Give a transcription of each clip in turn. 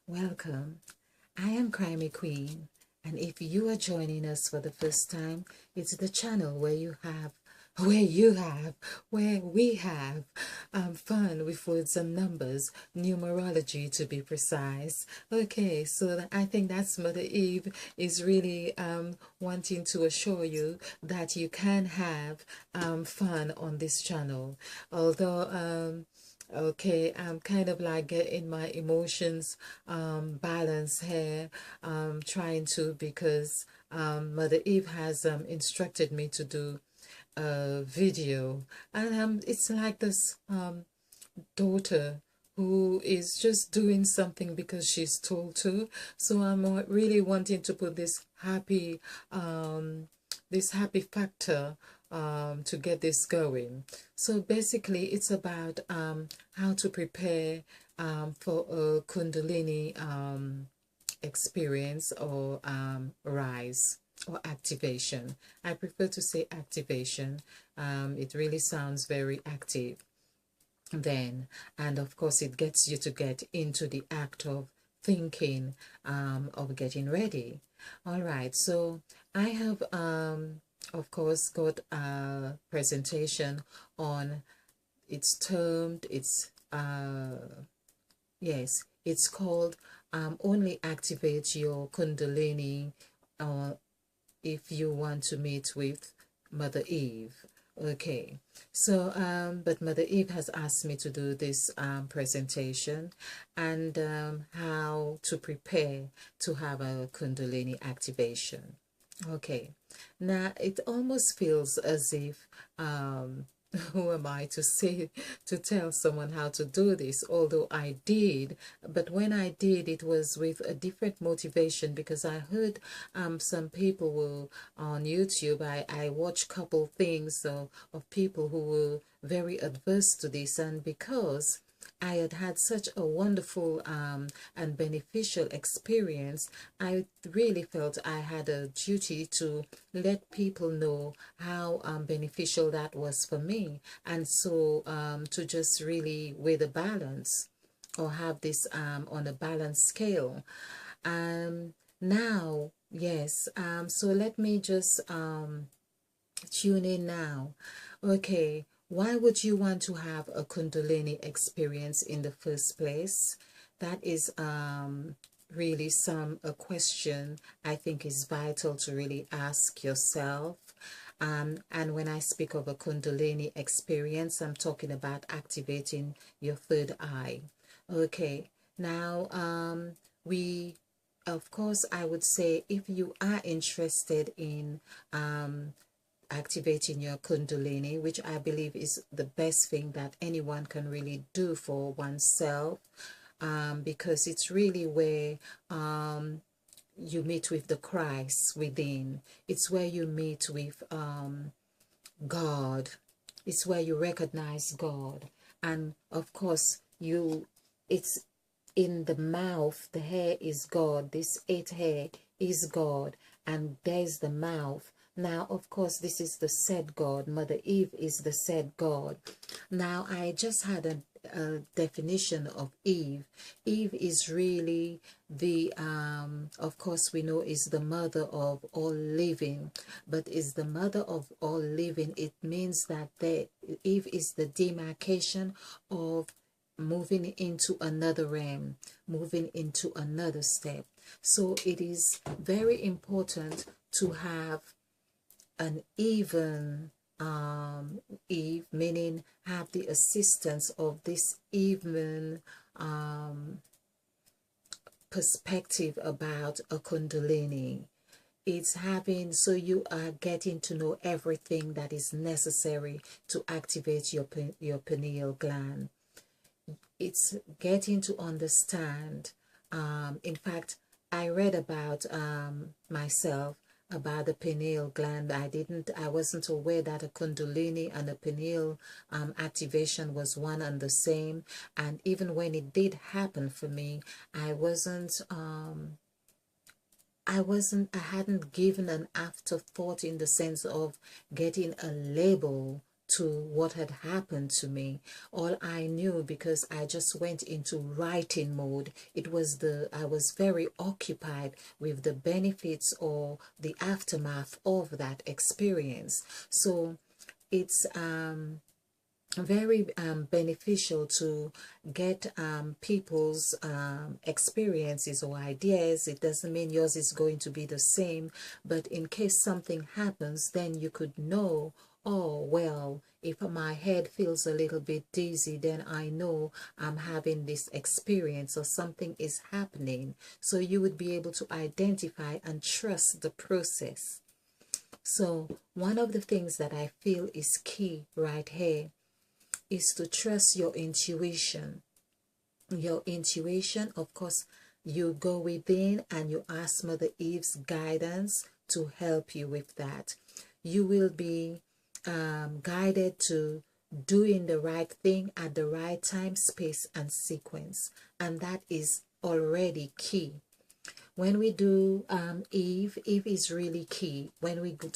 Welcome. I am Crimey Queen, and if you are joining us for the first time, it's the channel where we have fun with words and numbers, numerology to be precise. Okay, so I think that's Mother Eve is really wanting to assure you that you can have fun on this channel. Although okay, I'm kind of like getting my emotions balance here, trying to, because Mother Eve has instructed me to do a video, and it's like this daughter who is just doing something because she's told to. So I'm really wanting to put this happy factor to get this going. So basically, it's about how to prepare for a Kundalini experience or rise or activation. I prefer to say activation. It really sounds very active then, and of course it gets you to get into the act of thinking, of getting ready. All right, so I have of course got a presentation on, yes, it's called only activate your Kundalini uh, if you want to meet with Mother Eve. Okay, so but Mother Eve has asked me to do this presentation, and how to prepare to have a Kundalini activation. Okay, now it almost feels as if who am I to say, to tell someone how to do this, although I did. But when I did, it was with a different motivation, because I heard some people were on YouTube. I watched couple things of people who were very adverse to this, and because I had had such a wonderful and beneficial experience, I really felt I had a duty to let people know how beneficial that was for me. And so to just really weigh the balance, or have this on a balanced scale. Now, yes, so let me just tune in now. Okay, why would you want to have a Kundalini experience in the first place? That is really a question I think is vital to really ask yourself. And when I speak of a Kundalini experience, I'm talking about activating your third eye. Okay, now we, of course, I would say, if you are interested in activating your Kundalini, which I believe is the best thing that anyone can really do for oneself, because it's really where you meet with the Christ within. It's where you meet with God. It's where you recognize God. And of course, it's in the mouth. The hair is God. This eighth hair is God. And there's the mouth. Now, of course, this is the said God. Mother Eve is the said God. Now, I just had a definition of Eve. Eve is really the, of course, we know is the mother of all living, but is the mother of all living. It means that Eve is the demarcation of moving into another realm, moving into another step. So it is very important to have an even Eve, meaning have the assistance of this even perspective about a Kundalini. It's having, so you are getting to know everything that is necessary to activate your pineal gland. It's getting to understand. In fact, I read about myself, about the pineal gland. I wasn't aware that a Kundalini and a pineal activation was one and the same. And even when it did happen for me, I hadn't given an afterthought, in the sense of getting a label to what had happened to me. All I knew, because I just went into writing mode, I was very occupied with the benefits or the aftermath of that experience. So it's very beneficial to get people's experiences or ideas. It doesn't mean yours is going to be the same, but in case something happens, then you could know, oh, well, if my head feels a little bit dizzy, then I know I'm having this experience or something is happening. So you would be able to identify and trust the process. So one of the things that I feel is key right here is to trust your intuition. Your intuition, of course, you go within and you ask Mother Eve's guidance to help you with that. You will be guided to doing the right thing at the right time, space, and sequence. And that is already key. When we do Eve is really key. When we do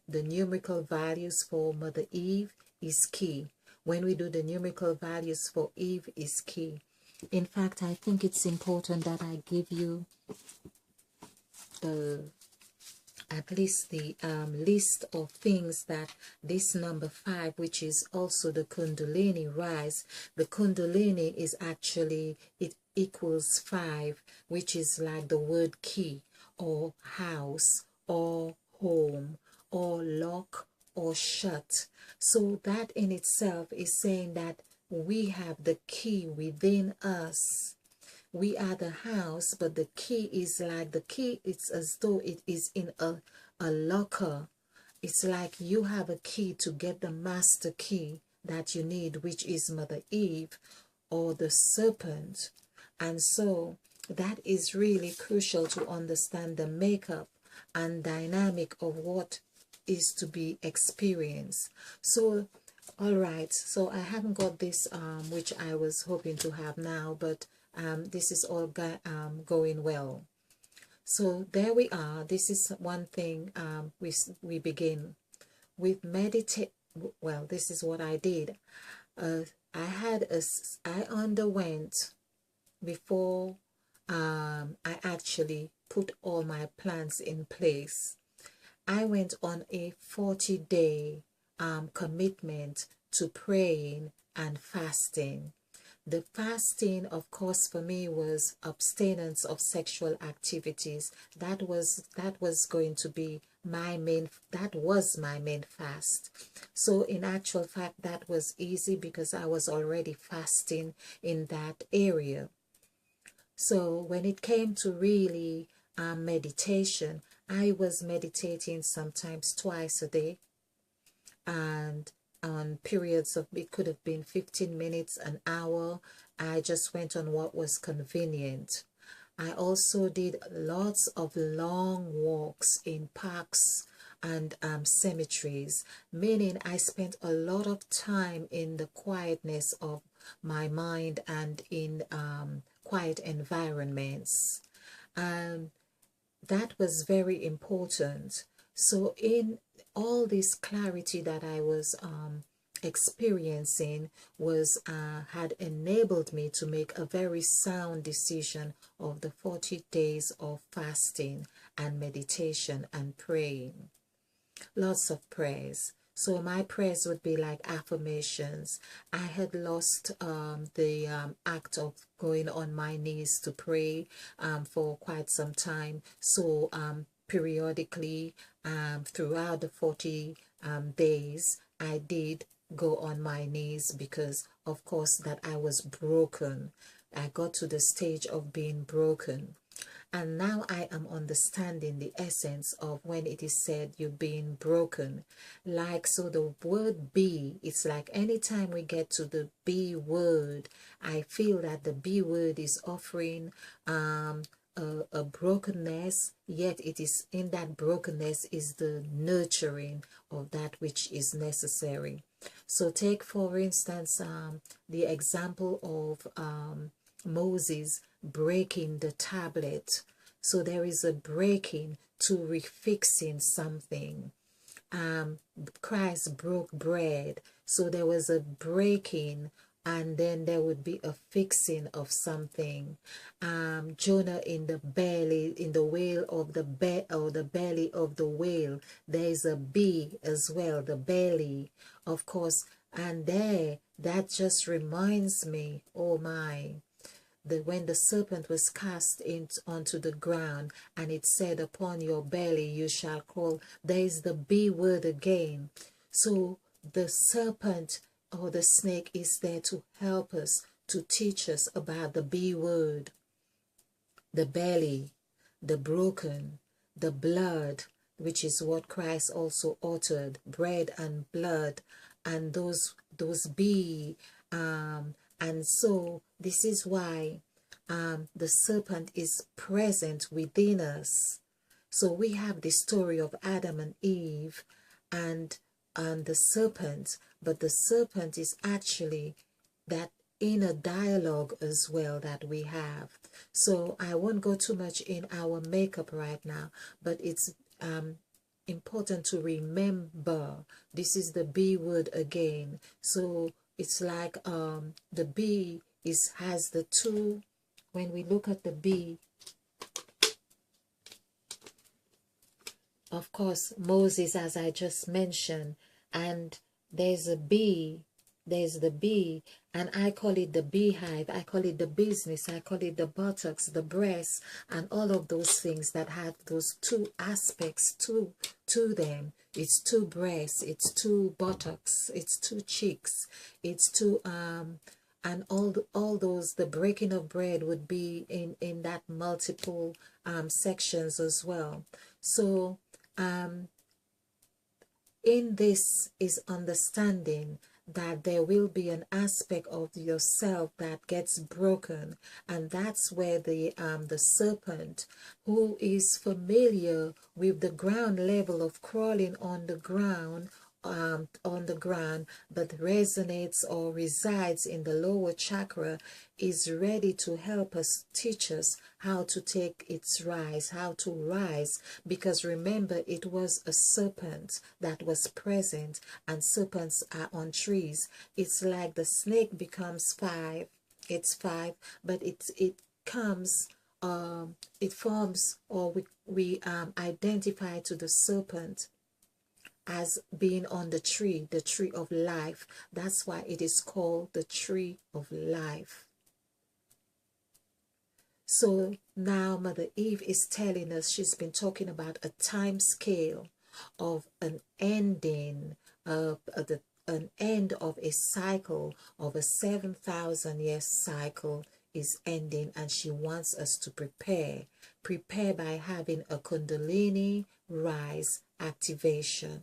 the numerical values for Mother Eve is key. When we do the numerical values for Eve is key. In fact, I think it's important that I give you at least the list of things that this number 5, which is also the Kundalini rise, the Kundalini is actually, it equals 5, which is like the word key or house or home or lock or shut. So that in itself is saying that we have the key within us. We are the house, but the key is like the key, it's as though it is in a locker. It's like you have a key to get the master key that you need, which is Mother Eve or the serpent. And so that is really crucial to understand the makeup and dynamic of what is to be experienced. So all right, so I haven't got this which I was hoping to have now, but this is all going well. So there we are. This is one thing. We begin with meditate. Well, this is what I did. I underwent, before I actually put all my plans in place, I went on a 40-day commitment to praying and fasting. The fasting, of course, for me was abstinence of sexual activities. That was going to be my main fast. So in actual fact, that was easy because I was already fasting in that area. So when it came to really meditation, I was meditating sometimes twice a day, and on periods of, it could have been 15 minutes, an hour. I just went on what was convenient. I also did lots of long walks in parks and cemeteries, meaning I spent a lot of time in the quietness of my mind and in quiet environments. That was very important. So in all this clarity that I was experiencing was had enabled me to make a very sound decision of the 40 days of fasting and meditation and praying. Lots of prayers. So my prayers would be like affirmations. I had lost the act of going on my knees to pray for quite some time. So periodically throughout the 40 days, I did go on my knees because, of course, that I was broken. I got to the stage of being broken. And now I am understanding the essence of when it is said you're being broken. Like, so the word be, it's like anytime we get to the be word, I feel that the be word is offering a brokenness, yet it is in that brokenness is the nurturing of that which is necessary. So take, for instance, the example of Moses breaking the tablet. So there is a breaking to refixing something. Christ broke bread. So there was a breaking, and then there would be a fixing of something. Jonah in the belly, in the whale of the the belly of the whale, there is a bee as well, the belly, of course. And there, that just reminds me, oh my, when the serpent was cast onto the ground, and it said, upon your belly you shall crawl. There is the B word again. So the serpent or the snake is there to help us, to teach us about the B word, the belly, the broken, the blood, which is what Christ also uttered, bread and blood, and those B. And so this is why the serpent is present within us. So we have the story of Adam and Eve and the serpent, but the serpent is actually that inner dialogue as well that we have. So I won't go too much in our makeup right now, but it's important to remember this is the B word again. So it's like the B has the two. When we look at the B, of course, Moses, as I just mentioned, and there's a B, there's the B, and I call it the beehive, I call it the business, I call it the buttocks, the breasts, and all of those things that have those two aspects to them. It's two breasts, it's two buttocks, it's two cheeks, it's two and all those, the breaking of bread would be in that multiple sections as well. So in this is understanding that there will be an aspect of yourself that gets broken, and that's where the serpent, who is familiar with the ground level of crawling on the ground, but resonates or resides in the lower chakra, is ready to help us, teach us how to take its rise, how to rise, because remember, it was a serpent that was present, and serpents are on trees. It's like the snake becomes 5, it's 5, but it comes it forms, or we identify to the serpent as being on the tree of life. That's why it is called the tree of life. So now Mother Eve is telling us, she's been talking about a time scale of an ending of an end of a cycle of a 7,000 year cycle is ending, and she wants us to prepare by having a Kundalini rise activation.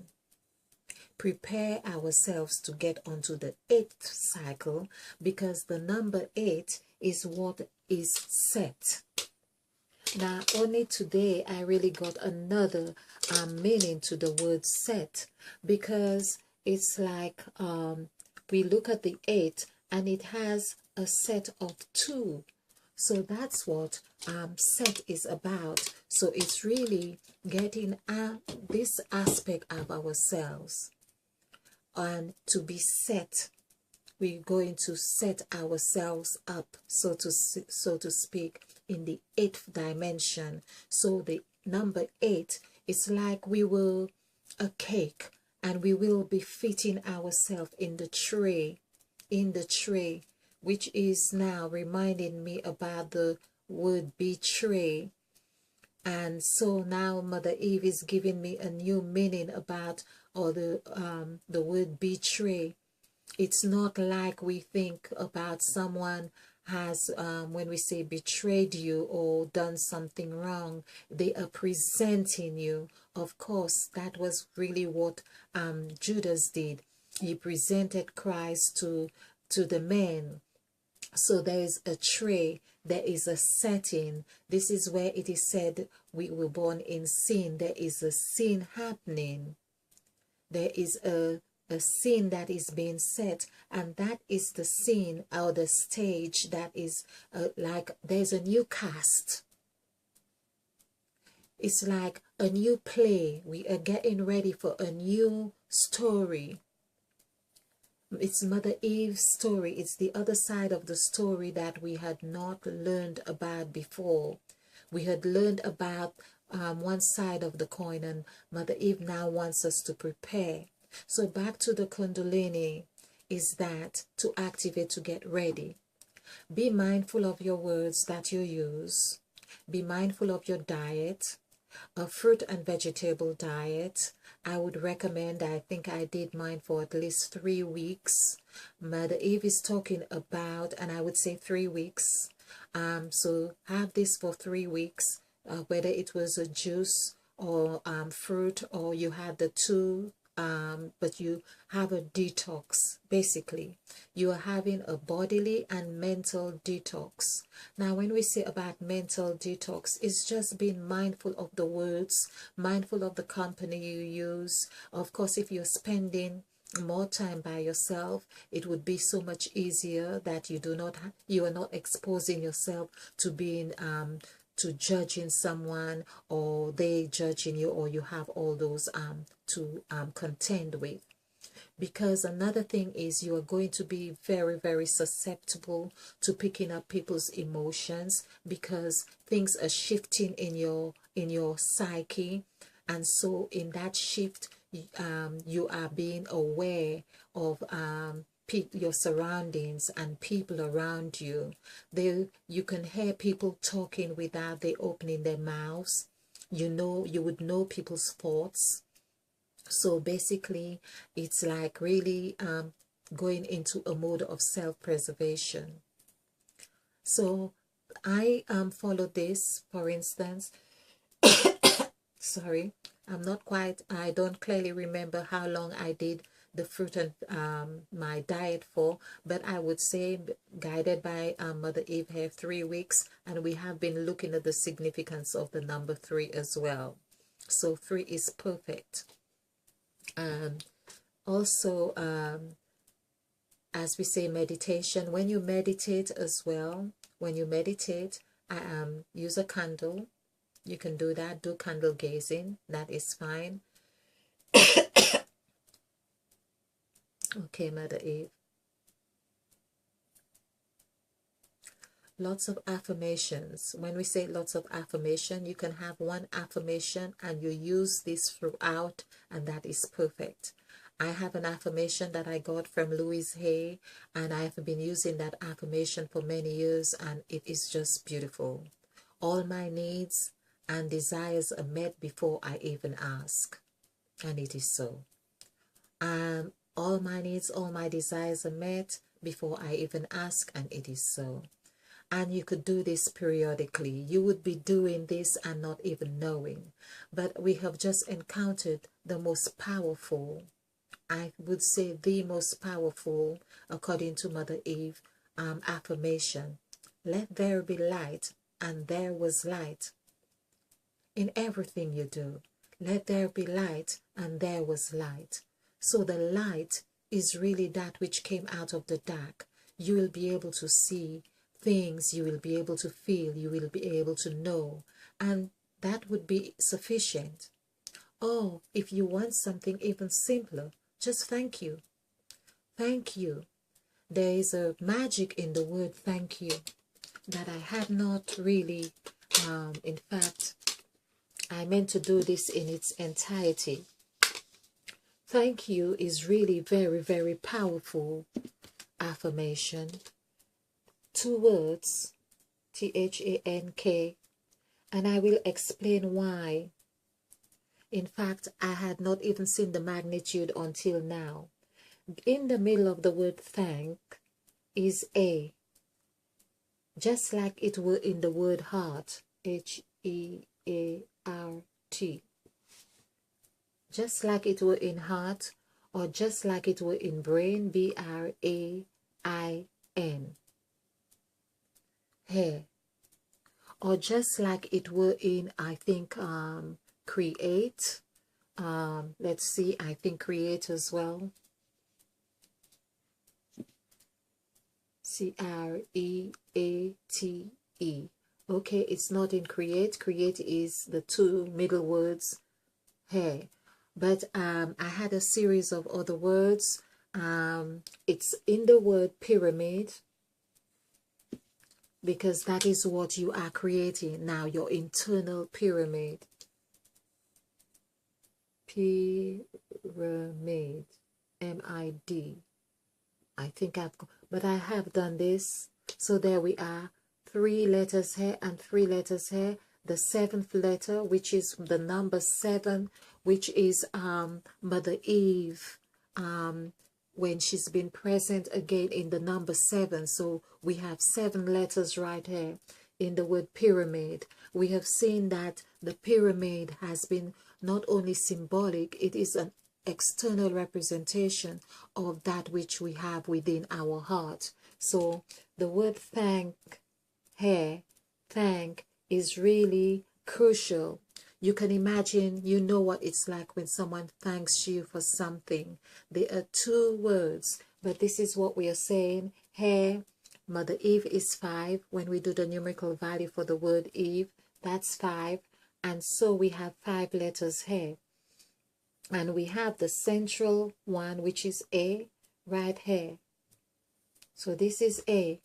Prepare ourselves to get onto the 8th cycle, because the number 8 is what is set. Now, only today I really got another meaning to the word set, because it's like we look at the 8 and it has a set of 2. So that's what set is about. So it's really getting this aspect of ourselves, and to be set. We're going to set ourselves up, so to speak, in the 8th dimension. So the number 8 is like we will a cake, and we will be fitting ourselves in the tray, which is now reminding me about the word betray. And so now Mother Eve is giving me a new meaning about, or the word betray. It's not like we think about someone has, when we say betrayed you or done something wrong, they are presenting you. Of course, that was really what Judas did. He presented Christ to the men. So there is a tray, there is a setting. This is where it is said we were born in sin. There is a sin happening. There is a scene that is being set, and that is the scene or the stage that is like there's a new cast. It's like a new play. We are getting ready for a new story. It's Mother Eve's story. It's the other side of the story that we had not learned about before. We had learned about one side of the coin, and Mother Eve now wants us to prepare. So back to the Kundalini is that to activate, to get ready. Be mindful of your words that you use. Be mindful of your diet. A fruit and vegetable diet. I would recommend, I think I did mine for at least 3 weeks. Mother Eve is talking about, and I would say 3 weeks. So have this for 3 weeks, whether it was a juice or fruit, or you had the two, but you have a detox. Basically, you are having a bodily and mental detox. Now, when we say about mental detox, it's just being mindful of the words, mindful of the company you use. Of course, if you're spending more time by yourself, it would be so much easier that you are not exposing yourself to being to judging someone, or they judging you, or you have all those to contend with. Because another thing is, you are going to be very, very susceptible to picking up people's emotions, because things are shifting in your psyche. And so in that shift, you are being aware of your surroundings and people around you. You can hear people talking without they opening their mouths. You would know people's thoughts. So basically, it's like really going into a mode of self-preservation. So I followed this, for instance. Sorry, I don't clearly remember how long I did the fruit and my diet for, but I would say, guided by Mother Eve here, 3 weeks, and we have been looking at the significance of the number 3 as well. So 3 is perfect. Also, as we say, meditation. When you meditate as well, use a candle. You can do that. Do candle gazing. That is fine. Okay, Mother Eve. Lots of affirmations. When we say lots of affirmation, you can have one affirmation and you use this throughout, and that is perfect. I have an affirmation that I got from Louise Hay, and I have been using that affirmation for many years, and it is just beautiful. All my needs and desires are met before I even ask, and it is so. All my needs, all my desires are met before I even ask, and it is so. And you could do this periodically. You would be doing this and not even knowing. But we have just encountered the most powerful, I would say the most powerful, according to Mother Eve, affirmation. Let there be light, and there was light. In everything you do, let there be light, and there was light. So the light is really that which came out of the dark. You will be able to see things, you will be able to feel, you will be able to know, and that would be sufficient. Oh, if you want something even simpler, just thank you. Thank you. There is a magic in the word thank you that I had not really, in fact, I meant to do this in its entirety. Thank you is really very, very powerful affirmation. 2 words, THANK, and I will explain why. In fact, I had not even seen the magnitude until now. In the middle of the word thank is A, just like it were in the word heart, HEART. Just like it were in heart, or just like it were in brain, BRAIN. Hair, or just like it were in, I think, create. Let's see, I think create as well. CREATE, Okay, it's not in create. Create is the two middle words, hair. But I had a series of other words. It's in the word pyramid, because that is what you are creating now, your internal pyramid. Pyramid. M-I-D. I think but I have done this. So there we are. 3 letters here and 3 letters here. The 7th letter, which is the number 7, which is Mother Eve, when she's been present again in the number 7. So we have 7 letters right here in the word pyramid. We have seen that the pyramid has been not only symbolic, it is an external representation of that which we have within our heart. So the word thank here, thank, is really crucial. You can imagine, you know what it's like when someone thanks you for something. There are 2 words, but this is what we are saying. Here, Mother Eve is 5. When we do the numerical value for the word Eve, that's 5. And so we have 5 letters here. And we have the central one, which is A, right here. So this is A.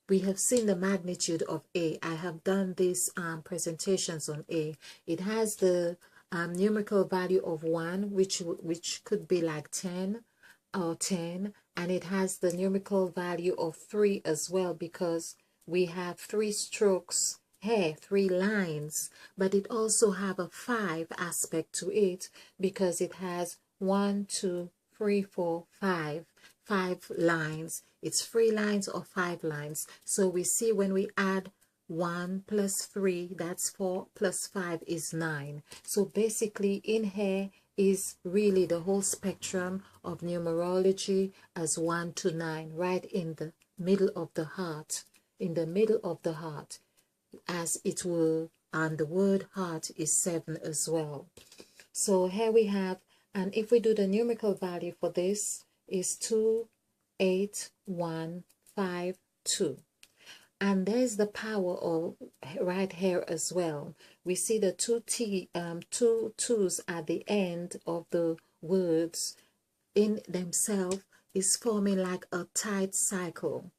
We have seen the magnitude of A. I have done these presentations on A. It has the numerical value of 1, which could be like 10 or 10. And it has the numerical value of 3 as well, because we have 3 strokes here, 3 lines. But it also have a 5 aspect to it, because it has 1, 2, 3, 4, 5. 5 lines. It's 3 lines or 5 lines. So we see when we add 1 plus 3, that's 4, plus 5 is 9. So basically in here is really the whole spectrum of numerology as 1 to 9, right in the middle of the heart. In the middle of the heart, as it will, and the word heart is 7 as well. So here we have, and if we do the numerical value for this, is 2, 8, 1, 5, 2. And there's the power of right here as well. We see the 2 twos at the end of the words in themselves is forming like a tight cycle.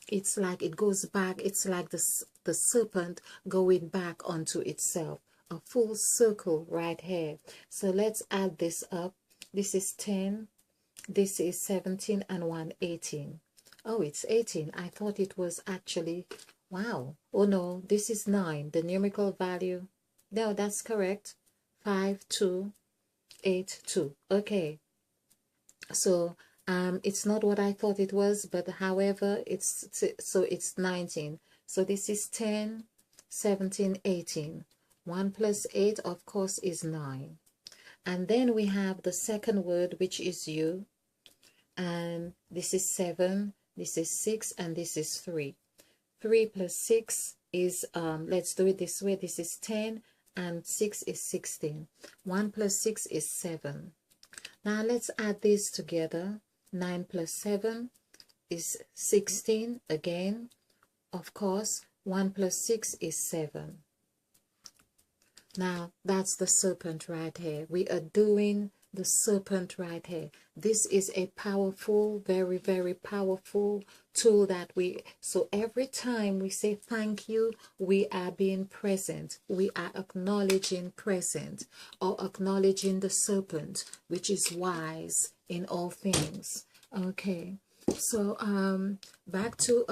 It's like it goes back. It's like the serpent going back onto itself. A full circle right here. So let's add this up. This is 10. This is 17 and 1, 18. Oh, it's 18. I thought it was actually, wow. Oh no, this is 9. The numerical value. No, that's correct. 5, 2, 8, 2. Okay. So it's not what I thought it was, but however, it's 19. So this is 10, 17, 18. 1 plus 8, of course, is 9. And then we have the second word, which is you. And this is 7, this is 6, and this is 3. 3 plus 6 is, let's do it this way. This is 10, and 6 is 16. 1 plus 6 is 7. Now let's add these together. 9 plus 7 is 16 again. Of course, 1 plus 6 is 7. Now, that's the serpent right here. We are doing the serpent right here. This is a powerful, very, very powerful tool that so every time we say thank you, we are being present. We are acknowledging present, or acknowledging the serpent, which is wise in all things. Okay. So back to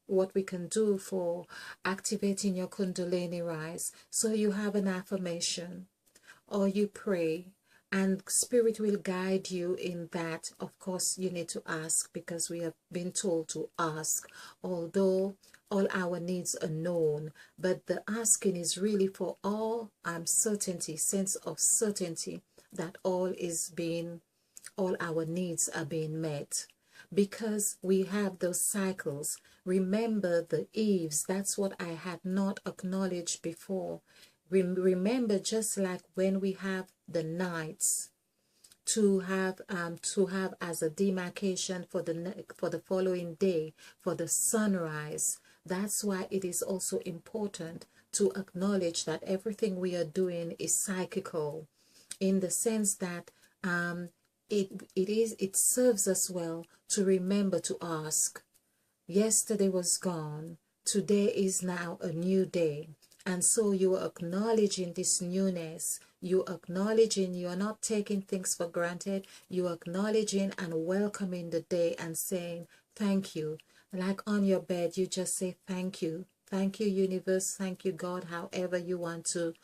what we can do for activating your Kundalini rise. So you have an affirmation, or you pray, and Spirit will guide you in that. Of course, you need to ask, because we have been told to ask, although all our needs are known, but the asking is really for all certainty, sense of certainty that all our needs are being met, because we have those cycles. Remember the eves. That's what I had not acknowledged before. Remember, just like when we have the nights, to have as a demarcation for the following day, for the sunrise, That's why it is also important to acknowledge that everything we are doing is psychical, in the sense that it serves us well to remember to ask. Yesterday was gone. Today is now a new day. And so you are acknowledging this newness. You acknowledging, you are not taking things for granted. You are acknowledging and welcoming the day and saying thank you. Like on your bed, you just say thank you. Thank you, universe. Thank you, God, however you want to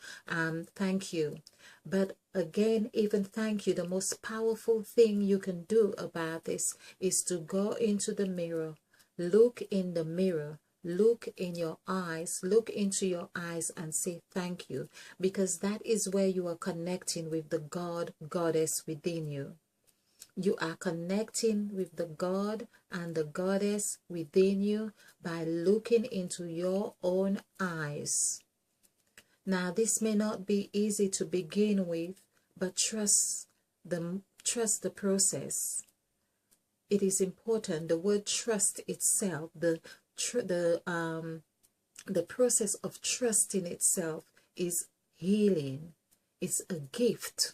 thank you. But again, even thank you, the most powerful thing you can do about this is to go into the mirror. Look in the mirror, look in your eyes, look into your eyes and say thank you, because that is where you are connecting with the God, Goddess within you. You are connecting with the God and the Goddess within you by looking into your own eyes. Now, this may not be easy to begin with, but trust the process. It is important. The word trust itself, the process of trusting itself is healing. It's a gift.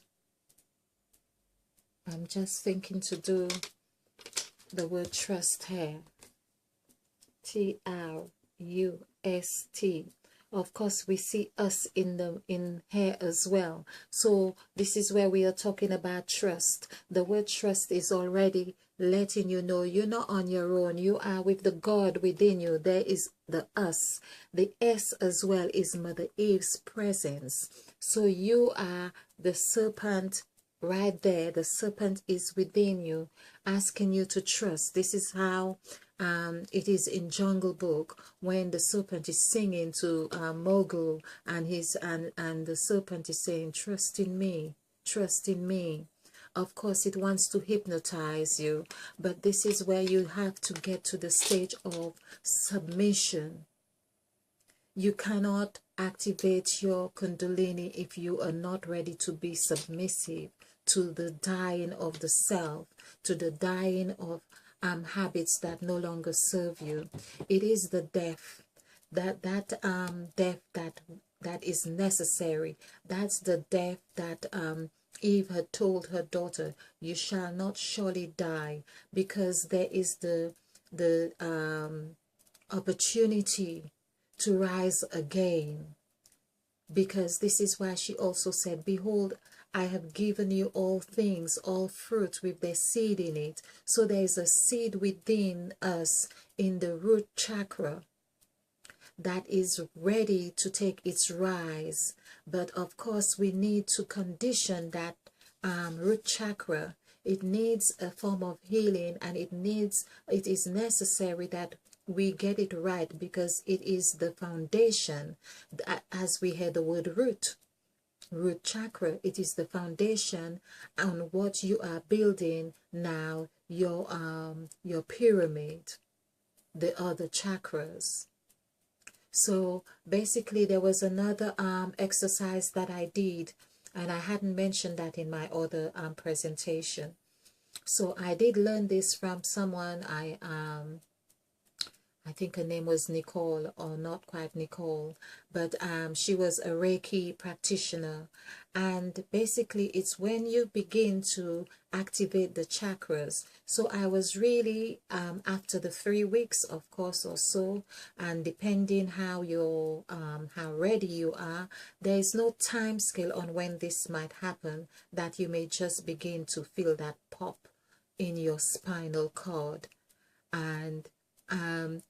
I'm just thinking to do the word trust here. Trust. Of course, we see us in here as well. So this is where we are talking about trust. The word trust is already letting you know you're not on your own. You are with the God within you. There is the us. The S as well is Mother Eve's presence. So you are the serpent right there. The serpent is within you, asking you to trust. This is how it is in Jungle Book, when the serpent is singing to Mogul, and the serpent is saying, trust in me, trust in me. Of course, it wants to hypnotize you, but this is where you have to get to the stage of submission. You cannot activate your Kundalini if you are not ready to be submissive to the dying of the self, to the dying of habits that no longer serve you. It is the death, death that is necessary. That's the death that Eve had told her daughter, you shall not surely die, because there is the opportunity to rise again. Because this is why she also said, behold, I have given you all things, all fruit with their seed in it. So there is a seed within us in the root chakra that is ready to take its rise. But of course, we need to condition that root chakra. It needs a form of healing, and it is necessary that we get it right, because it is the foundation. As we heard the word root chakra, it is the foundation on what you are building now, your pyramid, the other chakras. So basically, there was another exercise that I did, and I hadn't mentioned that in my other presentation. So I did learn this from someone. I think her name was Nicole, or not quite Nicole, but she was a Reiki practitioner. And basically, it's when you begin to activate the chakras. So I was really, after the 3 weeks, of course, or so, and depending how ready you are, there is no time scale on when this might happen, that you may just begin to feel that pop in your spinal cord. And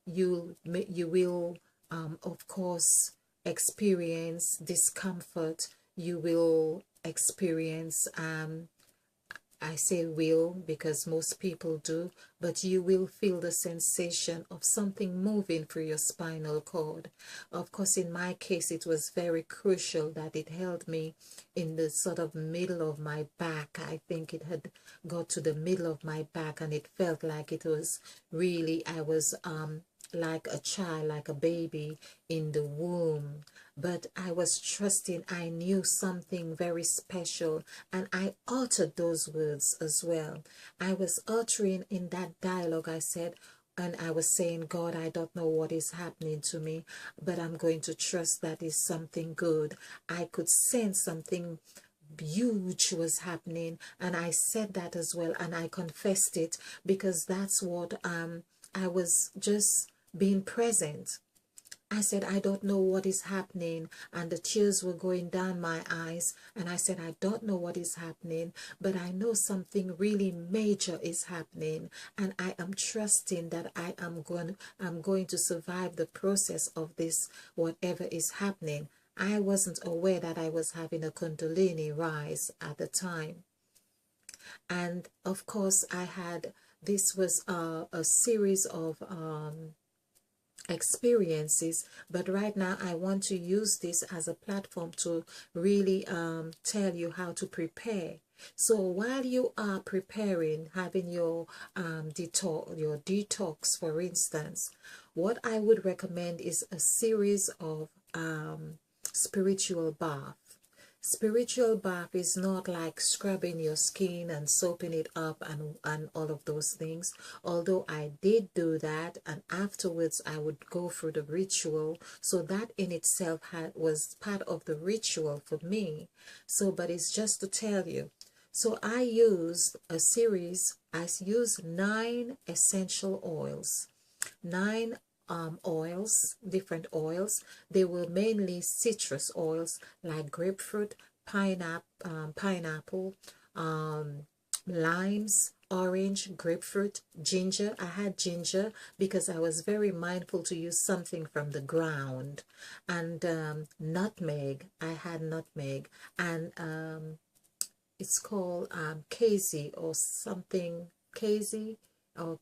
you will of course experience discomfort. You will experience I say will because most people do, but you will feel the sensation of something moving through your spinal cord. Of course, in my case, it was very crucial that it held me in the sort of middle of my back. I think it had got to the middle of my back, and it felt like it was really, I was like a child, like a baby in the womb. But I was trusting. I knew something very special, and I uttered those words as well. I was uttering in that dialogue. I said, and I was saying, God, I don't know what is happening to me, but I'm going to trust that is something good. I could sense something huge was happening, and I said that as well, and I confessed it, because that's what I was just being present. I said, I don't know what is happening. And the tears were going down my eyes. And I said, I don't know what is happening, but I know something really major is happening. And I am trusting that I'm going to survive the process of this, whatever is happening. I wasn't aware that I was having a Kundalini rise at the time. And of course, this was a series of experiences, but right now I want to use this as a platform to really tell you how to prepare. So while you are preparing, having your detox, for instance, what I would recommend is a series of spiritual bath. Spiritual bath is not like scrubbing your skin and soaping it up and all of those things. Although I did do that, and afterwards I would go through the ritual. So that in itself was part of the ritual for me. So, but it's just to tell you. So I used I used 9 essential oils. 9 oils, different oils. They were mainly citrus oils like grapefruit, pineapple, limes, orange, grapefruit, ginger. I had ginger because I was very mindful to use something from the ground. And nutmeg. I had nutmeg. And it's called casey or something. Casey or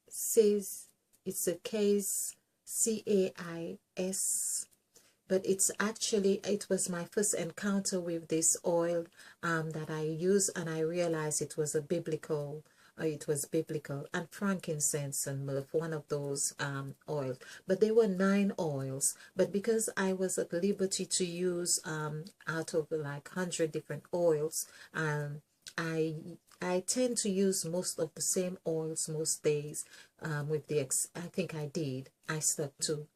says it's a case, CAIS, but it was my first encounter with this oil that I used, and I realized it was biblical, and frankincense and myrrh, one of those oils. But there were 9 oils, but because I was at liberty to use out of like 100 different oils, I tend to use most of the same oils most days. I think I stuck to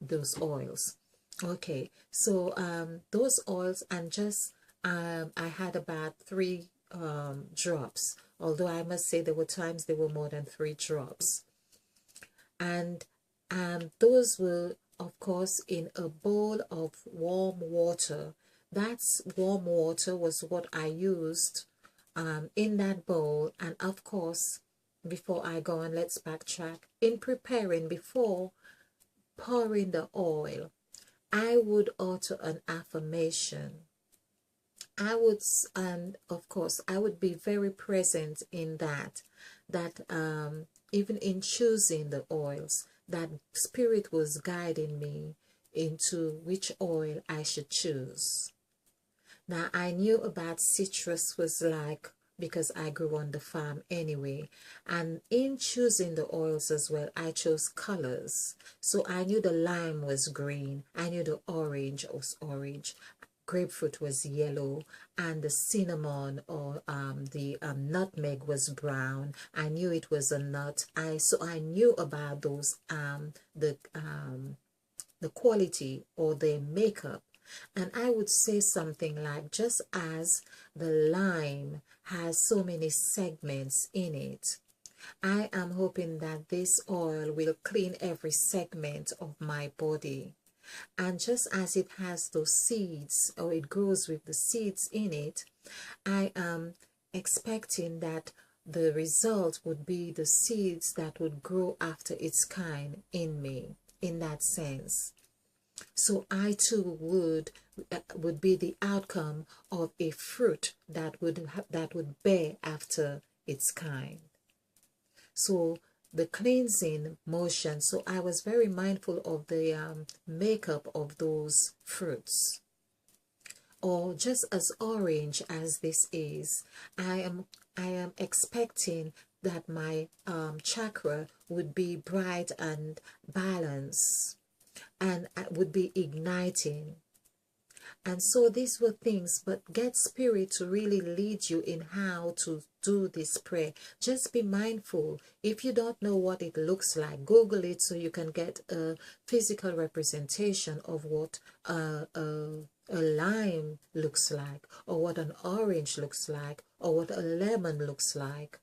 those oils. Okay, so those oils, and just I had about 3 drops, although I must say there were times there were more than 3 drops. And those were, of course, in a bowl of warm water. That's warm water was what I used in that bowl. And of course, before I go on, let's backtrack. In preparing, before pouring the oil, I would utter an affirmation. And of course, I would be very present in that even in choosing the oils, that spirit was guiding me into which oil I should choose. Now, I knew about citrus was like, because I grew on the farm anyway. And in choosing the oils as well, I chose colors. So I knew the lime was green. I knew the orange was orange. Grapefruit was yellow, and the cinnamon or the nutmeg was brown. I knew it was a nut. So I knew about those the quality or the makeup. And I would say something like, just as the lime has so many segments in it, I am hoping that this oil will clean every segment of my body. And just as it has those seeds, or it grows with the seeds in it, I am expecting that the result would be the seeds that would grow after its kind in me, in that sense. So I too would be the outcome of a fruit that would bear after its kind. So the cleansing motion. So I was very mindful of the makeup of those fruits. Or just as orange as this is, I am expecting that my chakra would be bright and balanced, and would be igniting. And so these were things, but get spirit to really lead you in how to do this prayer. Just be mindful. If you don't know what it looks like, Google it so you can get a physical representation of what a lime looks like, or what an orange looks like, or what a lemon looks like,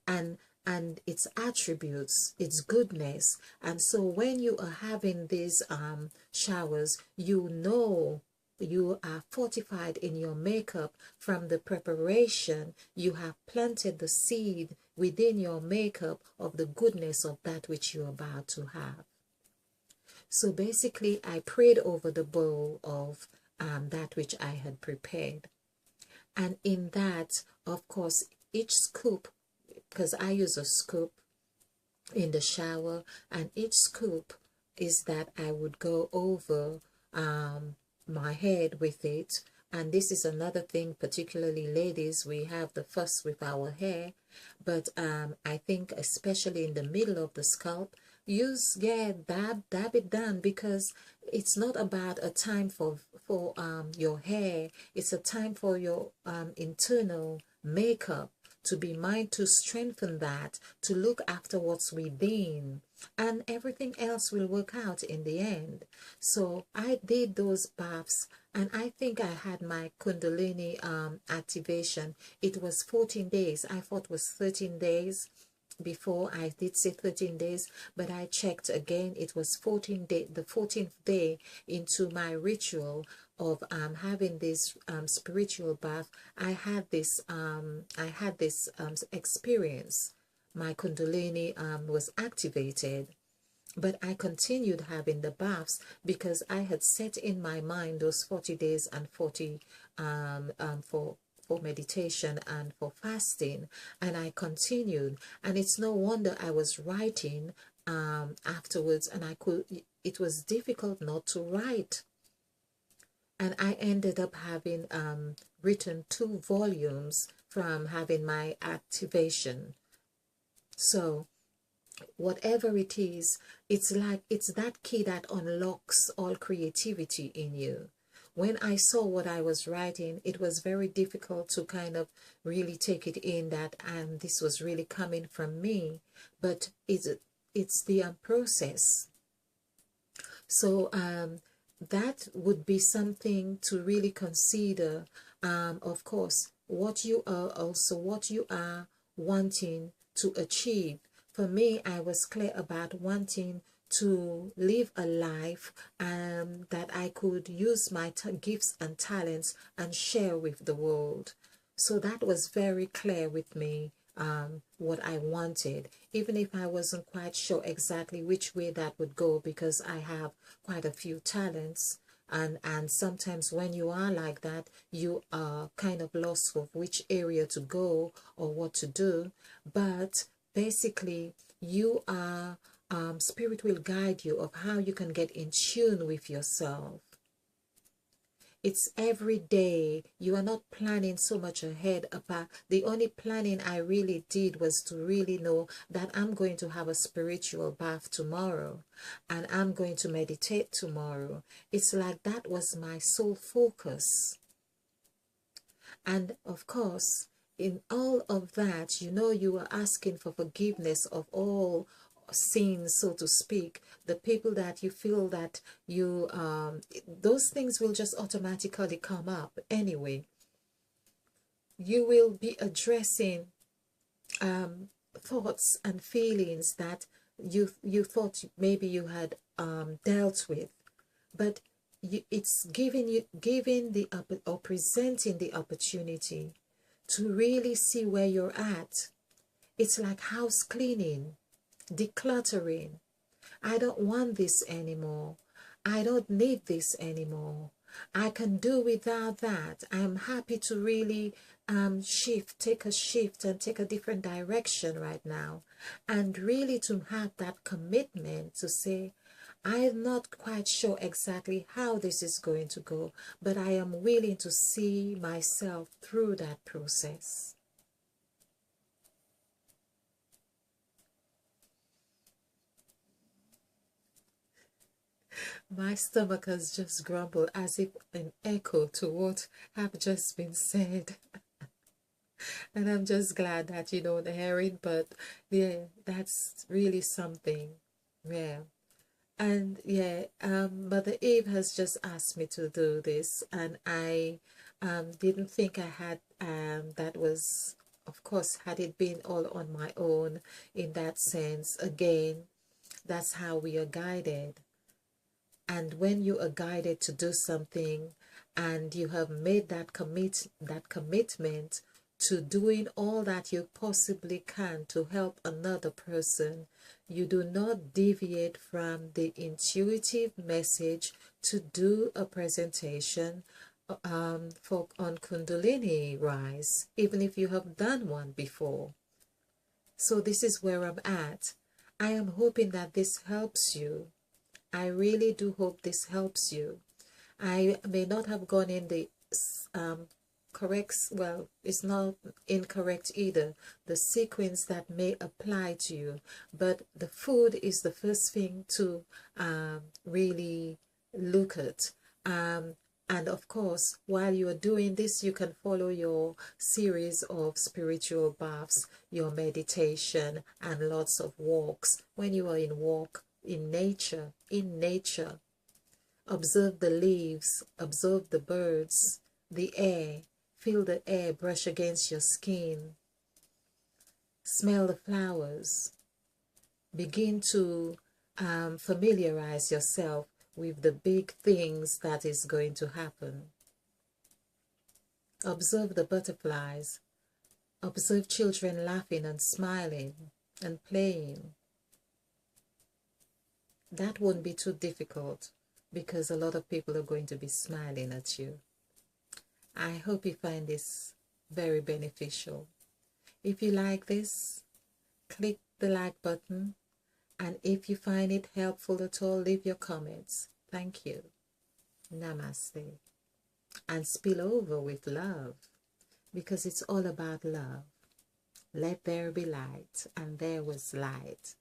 and its attributes, its goodness. And so when you are having these showers, you know you are fortified in your makeup from the preparation. You have planted the seed within your makeup of the goodness of that which you're about to have. So basically, I prayed over the bowl of that which I had prepared. And in that, of course, each scoop, because I use a scoop in the shower, and each scoop is that I would go over my head with it. And this is another thing, particularly ladies, we have the fuss with our hair, but I think especially in the middle of the scalp, dab it down, because it's not about a time for your hair. It's a time for your internal makeup, to be mind to strengthen that, to look after what's within, and everything else will work out in the end. So I did those baths, and I think I had my Kundalini activation. It was 14 days. I thought it was 13 days before. I did say 13 days, but I checked again. It was 14 day, the 14th day into my ritual of having this spiritual bath. I had this experience. My Kundalini was activated, but I continued having the baths because I had set in my mind those 40 days and 40 for meditation and for fasting, and I continued. And it's no wonder I was writing afterwards, and it was difficult not to write. And I ended up having written 2 volumes from having my activation. So whatever it is, it's like it's that key that unlocks all creativity in you. When I saw what I was writing, it was very difficult to kind of really take it in that this was really coming from me, but it's the process. So that would be something to really consider. Of course, what you are wanting to achieve. For me, I was clear about wanting to live a life that I could use my gifts and talents and share with the world. So that was very clear with me, what I wanted, even if I wasn't quite sure exactly which way that would go, because I have quite a few talents. And sometimes when you are like that, you are kind of lost of which area to go or what to do. But basically, you are spirit will guide you of how you can get in tune with yourself. It's every day. You are not planning so much ahead. About the only planning I really did was to really know that I'm going to have a spiritual bath tomorrow, and I'm going to meditate tomorrow. It's like that was my sole focus. And of course, in all of that, you are asking for forgiveness of all sins, so to speak. The people that you feel that you those things will just automatically come up anyway. You will be addressing thoughts and feelings that you thought maybe you had dealt with, but it's giving or presenting the opportunity to really see where you're at. It's like house cleaning, decluttering. I don't want this anymore. I don't need this anymore. I can do without that. I'm happy to really take a shift and take a different direction right now. And really to have that commitment to say, I'm not quite sure exactly how this is going to go, but I am willing to see myself through that process. My stomach has just grumbled as if an echo to what have just been said. And I'm just glad that you don't hear it, but yeah, that's really something. Yeah. And yeah, Mother Eve has just asked me to do this, and I didn't think I had, that was, of course, had it been all on my own in that sense, again, that's how we are guided. And when you are guided to do something and you have made that commitment to doing all that you possibly can to help another person, you do not deviate from the intuitive message to do a presentation for on Kundalini rise, even if you have done one before. So this is where I'm at. I am hoping that this helps you. I really do hope this helps you. I may not have gone in the correct, well, it's not incorrect either, the sequence that may apply to you, but the food is the first thing to really look at. And of course, while you are doing this, you can follow your series of spiritual baths, your meditation, and lots of walks. When you are in walk, in nature, observe the leaves, observe the birds, the air, feel the air brush against your skin, smell the flowers, begin to familiarize yourself with the big things that is going to happen. Observe the butterflies, observe children laughing and smiling and playing. That won't be too difficult because a lot of people are going to be smiling at you. I hope you find this very beneficial. If you like this, click the like button, and if you find it helpful at all, leave your comments. Thank you. Namaste. And spill over with love, because it's all about love. Let there be light, and there was light.